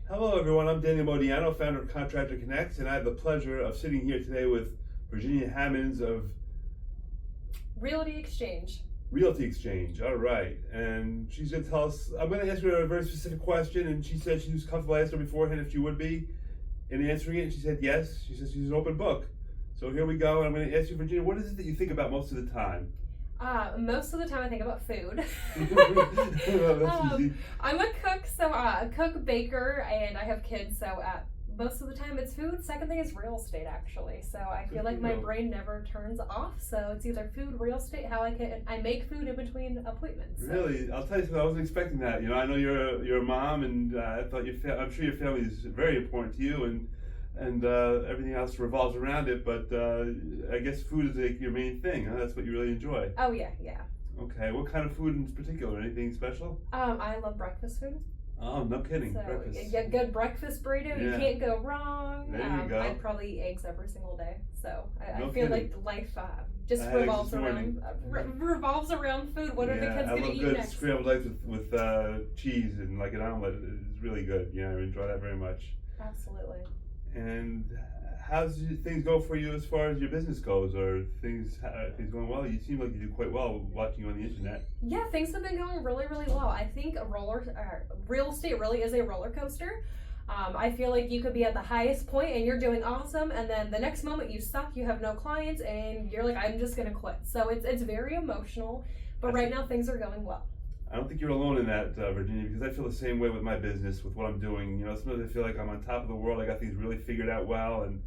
Hello everyone, I'm Daniel Modiano, founder of Contractor Connects, and I have the pleasure of sitting here today with Virginia Hammons of Realty Exchange. Realty Exchange, all right. And she's going to tell us, I'm going to ask her a very specific question, and she said she was comfortable. I asked her beforehand if she would be in answering it, and she said yes. She says she's an open book. So here we go, and I'm going to ask you, Virginia, what is it that you think about most of the time? Most of the time I think about food. Well, that's easy. I'm a cook, so cook, baker, and I have kids, so most of the time it's food. Second thing is real estate, actually. So I feel like my brain never turns off. So it's either food, real estate, I make food in between appointments. So. Really? I'll tell you something, I wasn't expecting that. You know, I know you're a mom, and I thought I'm sure your family is very important to you, and everything else revolves around it, but I guess food is like your main thing, huh? That's what you really enjoy. Oh yeah. Okay, what kind of food in particular? Anything special? I love breakfast food. Oh, no kidding. So Breakfast. a good breakfast burrito, you can't go wrong. There you go. I'd probably eat eggs every single day. So I feel kidding. like life just revolves around food. What are the kids going to eat next? I love good scrambled eggs with cheese and like an omelet. It's really good. Yeah, I enjoy that very much. Absolutely. And how's things go for you as far as your business goes? Are things going well? You seem like you do quite well watching you on the internet. Yeah, things have been going really, really well. I think real estate really is a roller coaster. I feel like you could be at the highest point and you're doing awesome, and then the next moment you suck, you have no clients, and you're like, I'm just gonna quit. So it's very emotional, but right now things are going well. I don't think you're alone in that, Virginia, because I feel the same way with my business, with what I'm doing. You know, sometimes I feel like I'm on top of the world. I got things really figured out well, and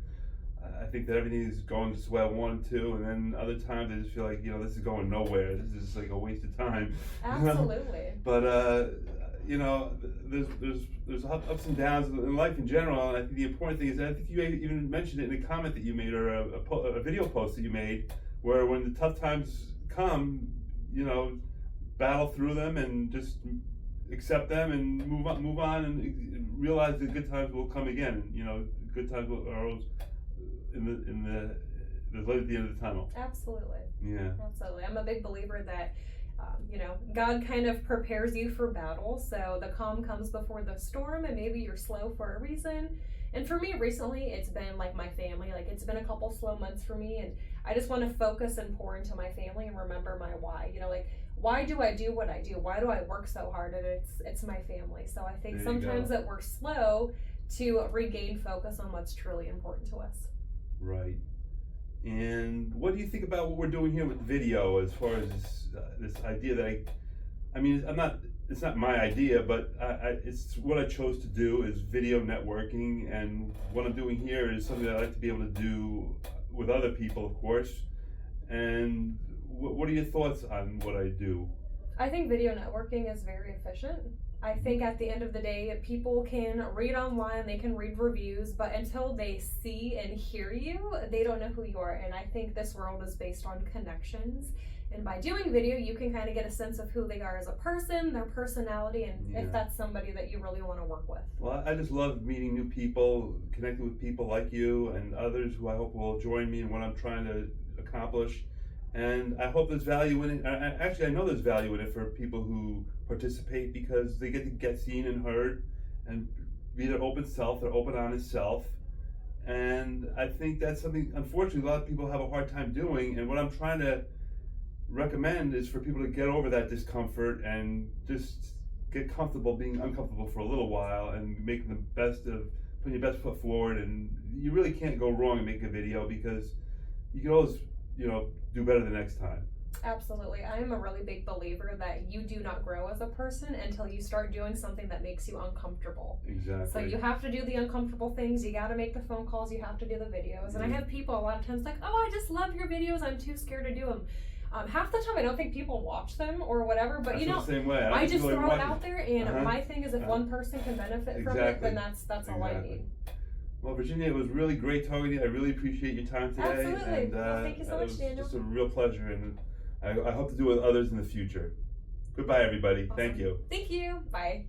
I think that everything is going just the way I want it to. And then other times I just feel like, you know, this is going nowhere. This is like a waste of time. Absolutely. But you know, there's ups and downs in life in general, and I think the important thing is that I think you even mentioned it in a comment that you made, or a video post that you made, where when the tough times come, you know, battle through them and just accept them and move on and realize that good times will come again. You know, good times are always there's light at the end of the tunnel. Absolutely. Yeah. Absolutely. I'm a big believer that you know, God kind of prepares you for battle. So the calm comes before the storm, and maybe you're slow for a reason. And for me recently, it's been like my family. Like, it's been a couple slow months for me, and I just want to focus and pour into my family and remember my why. You know, like, why do I do what I do? Why do I work so hard? And it's my family. So I think sometimes that we're slow to regain focus on what's truly important to us. Right. And what do you think about what we're doing here with video, as far as this idea that I mean, it's not my idea, but it's what I chose to do, is video networking, and what I'm doing here is something that I like to be able to do with other people, of course. And what are your thoughts on what I do? I think video networking is very efficient. I think at the end of the day, people can read online, they can read reviews, but until they see and hear you, they don't know who you are. And I think this world is based on connections. And by doing video, you can kind of get a sense of who they are as a person, their personality, and if that's somebody that you really want to work with. Well, I just love meeting new people, connecting with people like you and others who I hope will join me in what I'm trying to accomplish. And I hope there's value in it. Actually, I know there's value in it for people who participate, because they get to get seen and heard and be their open self, their open, honest self. And I think that's something, unfortunately, a lot of people have a hard time doing. And what I'm trying to recommend is for people to get over that discomfort and just get comfortable being uncomfortable for a little while, and making the best of putting your best foot forward. And you really can't go wrong in making a video, because you can always, you know, do better the next time. Absolutely. I am a really big believer that you do not grow as a person until you start doing something that makes you uncomfortable. Exactly. So you have to do the uncomfortable things. You got to make the phone calls. You have to do the videos. And I have people a lot of times like, oh, I just love your videos. I'm too scared to do them. Half the time I don't think people watch them or whatever, but I you know, the same way. I just throw it out there, and my thing is, if one person can benefit from it, then that's all I need. Well, Virginia, it was really great talking to you. I really appreciate your time today. Absolutely. And, well, thank you so much, Daniel. It was just a real pleasure, and I hope to do it with others in the future. Goodbye, everybody. Awesome. Thank you. Thank you. Bye.